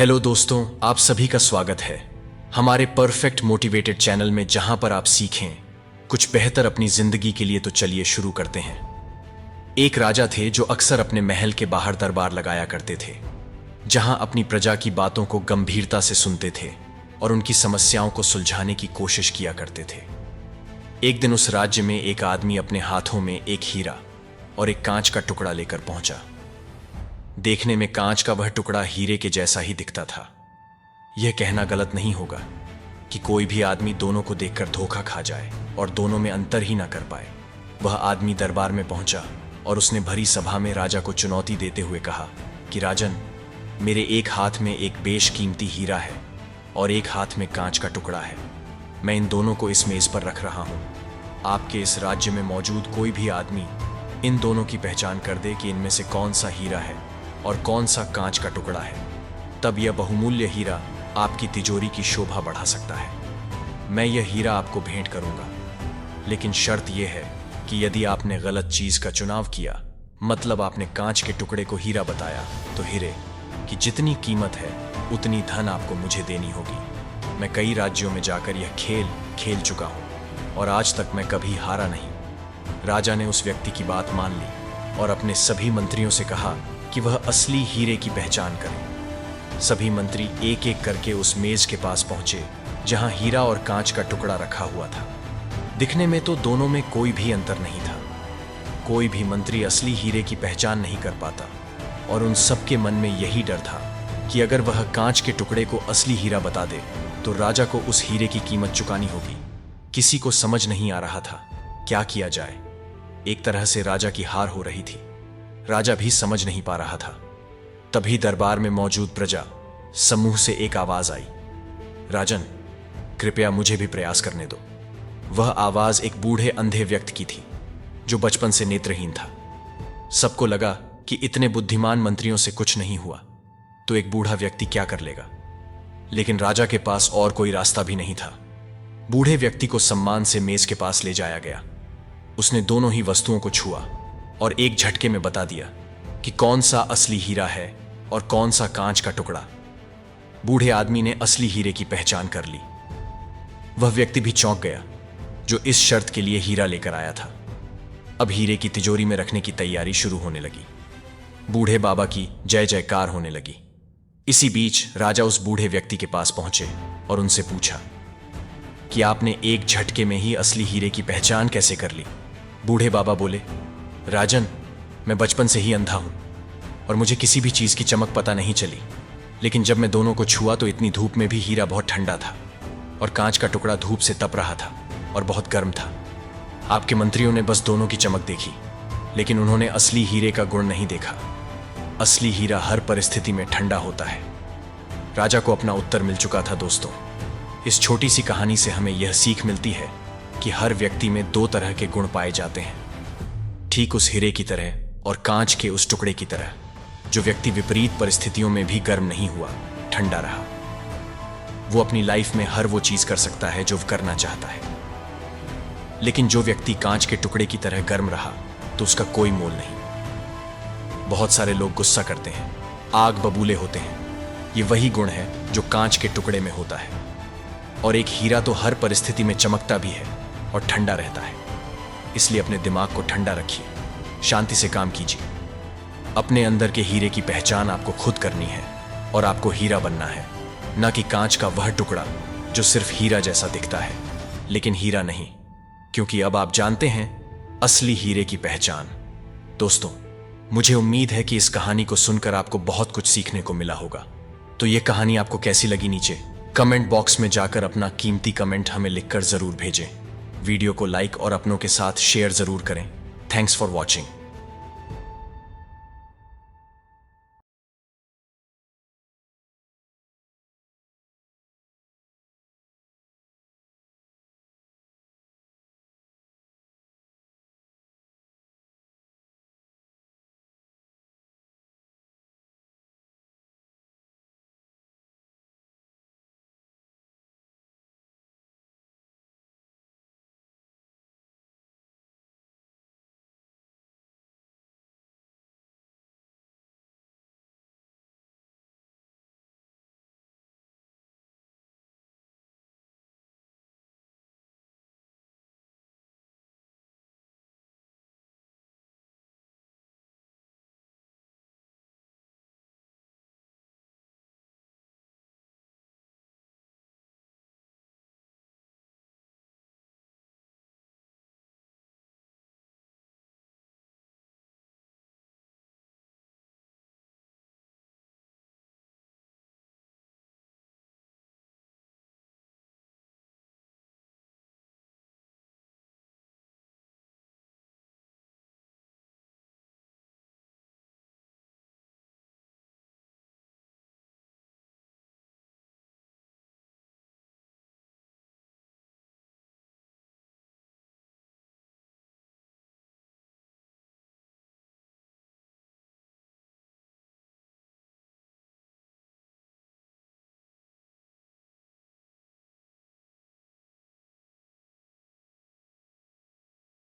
Hello दोस्तों, आप सभी का स्वागत है हमारे परफेक्ट मोटिवेटेड चैनल में, जहां पर आप सीखें कुछ बेहतर अपनी जिंदगी के लिए। तो चलिए शुरू करते हैं। एक राजा थे जो अक्सर अपने महल के बाहर दरबार लगाया करते थे, जहां अपनी प्रजा की बातों को गंभीरता से सुनते थे और उनकी समस्याओं को सुलझाने की कोशिश किया करते थे। एक दिन उस राज्य में एक आदमी अपने हाथों में एक हीरा और एक कांच का टुकड़ा लेकर पहुंचा। देखने में कांच का वह टुकड़ा हीरे के जैसा ही दिखता था। यह कहना गलत नहीं होगा कि कोई भी आदमी दोनों को देखकर धोखा खा जाए और दोनों में अंतर ही ना कर पाए। वह आदमी दरबार में पहुंचा और उसने भरी सभा में राजा को चुनौती देते हुए कहा कि राजन, मेरे एक हाथ में एक बेशकीमती हीरा है और एक हाथ में कांच का टुकड़ा है। मैं इन दोनों को इस मेज पर रख रहा हूं। आपके इस राज्य में मौजूद कोई भी आदमी इन दोनों की पहचान कर दे कि इनमें से कौन सा हीरा है और कौन सा कांच का टुकड़ा है, तब यह बहुमूल्य हीरा आपकी तिजोरी की शोभा बढ़ा सकता है। मैं यह हीरा आपको भेंट करूंगा, लेकिन शर्त यह है कि यदि आपने गलत चीज का चुनाव किया, मतलब आपने कांच के टुकड़े को हीरा बताया, तो हीरे की जितनी कीमत है उतनी धन आपको मुझे देनी होगी। मैं कई राज्यों में जाकर यह खेल खेल चुका हूं और आज तक मैं कभी हारा नहीं। राजा ने उस व्यक्ति की बात मान ली और अपने सभी मंत्रियों से कहा कि वह असली हीरे की पहचान करें। सभी मंत्री एक एक करके उस मेज के पास पहुंचे जहां हीरा और कांच का टुकड़ा रखा हुआ था। दिखने में तो दोनों में कोई भी अंतर नहीं था। कोई भी मंत्री असली हीरे की पहचान नहीं कर पाता और उन सबके मन में यही डर था कि अगर वह कांच के टुकड़े को असली हीरा बता दे तो राजा को उस हीरे की कीमत चुकानी होगी। किसी को समझ नहीं आ रहा था क्या किया जाए। एक तरह से राजा की हार हो रही थी। राजा भी समझ नहीं पा रहा था। तभी दरबार में मौजूद प्रजा समूह से एक आवाज आई, राजन, कृपया मुझे भी प्रयास करने दो। वह आवाज एक बूढ़े अंधे व्यक्ति की थी जो बचपन से नेत्रहीन था। सबको लगा कि इतने बुद्धिमान मंत्रियों से कुछ नहीं हुआ तो एक बूढ़ा व्यक्ति क्या कर लेगा, लेकिन राजा के पास और कोई रास्ता भी नहीं था। बूढ़े व्यक्ति को सम्मान से मेज के पास ले जाया गया। उसने दोनों ही वस्तुओं को छुआ और एक झटके में बता दिया कि कौन सा असली हीरा है और कौन सा कांच का टुकड़ा। बूढ़े आदमी ने असली हीरे की पहचान कर ली। वह व्यक्ति भी चौंक गया जो इस शर्त के लिए हीरा लेकर आया था। अब हीरे की तिजोरी में रखने की तैयारी शुरू होने लगी। बूढ़े बाबा की जय जयकार होने लगी। इसी बीच राजा उस बूढ़े व्यक्ति के पास पहुंचे और उनसे पूछा कि आपने एक झटके में ही असली हीरे की पहचान कैसे कर ली। बूढ़े बाबा बोले, राजन, मैं बचपन से ही अंधा हूं और मुझे किसी भी चीज की चमक पता नहीं चली, लेकिन जब मैं दोनों को छुआ तो इतनी धूप में भी हीरा बहुत ठंडा था और कांच का टुकड़ा धूप से तप रहा था और बहुत गर्म था। आपके मंत्रियों ने बस दोनों की चमक देखी, लेकिन उन्होंने असली हीरे का गुण नहीं देखा। असली हीरा हर परिस्थिति में ठंडा होता है। राजा को अपना उत्तर मिल चुका था। दोस्तों, इस छोटी सी कहानी से हमें यह सीख मिलती है कि हर व्यक्ति में दो तरह के गुण पाए जाते हैं, ठीक उस हीरे की तरह और कांच के उस टुकड़े की तरह। जो व्यक्ति विपरीत परिस्थितियों में भी गर्म नहीं हुआ, ठंडा रहा, वो अपनी लाइफ में हर वो चीज कर सकता है जो करना चाहता है। लेकिन जो व्यक्ति कांच के टुकड़े की तरह गर्म रहा तो उसका कोई मोल नहीं। बहुत सारे लोग गुस्सा करते हैं, आग बबूले होते हैं। ये वही गुण है जो कांच के टुकड़े में होता है। और एक हीरा तो हर परिस्थिति में चमकता भी है और ठंडा रहता है। इसलिए अपने दिमाग को ठंडा रखिए, शांति से काम कीजिए। अपने अंदर के हीरे की पहचान आपको खुद करनी है और आपको हीरा बनना है, ना कि कांच का वह टुकड़ा जो सिर्फ हीरा जैसा दिखता है लेकिन हीरा नहीं, क्योंकि अब आप जानते हैं असली हीरे की पहचान। दोस्तों, मुझे उम्मीद है कि इस कहानी को सुनकर आपको बहुत कुछ सीखने को मिला होगा। तो यह कहानी आपको कैसी लगी, नीचे कमेंट बॉक्स में जाकर अपना कीमती कमेंट हमें लिखकर जरूर भेजें। वीडियो को लाइक और अपनों के साथ शेयर जरूर करें। Thanks for watching.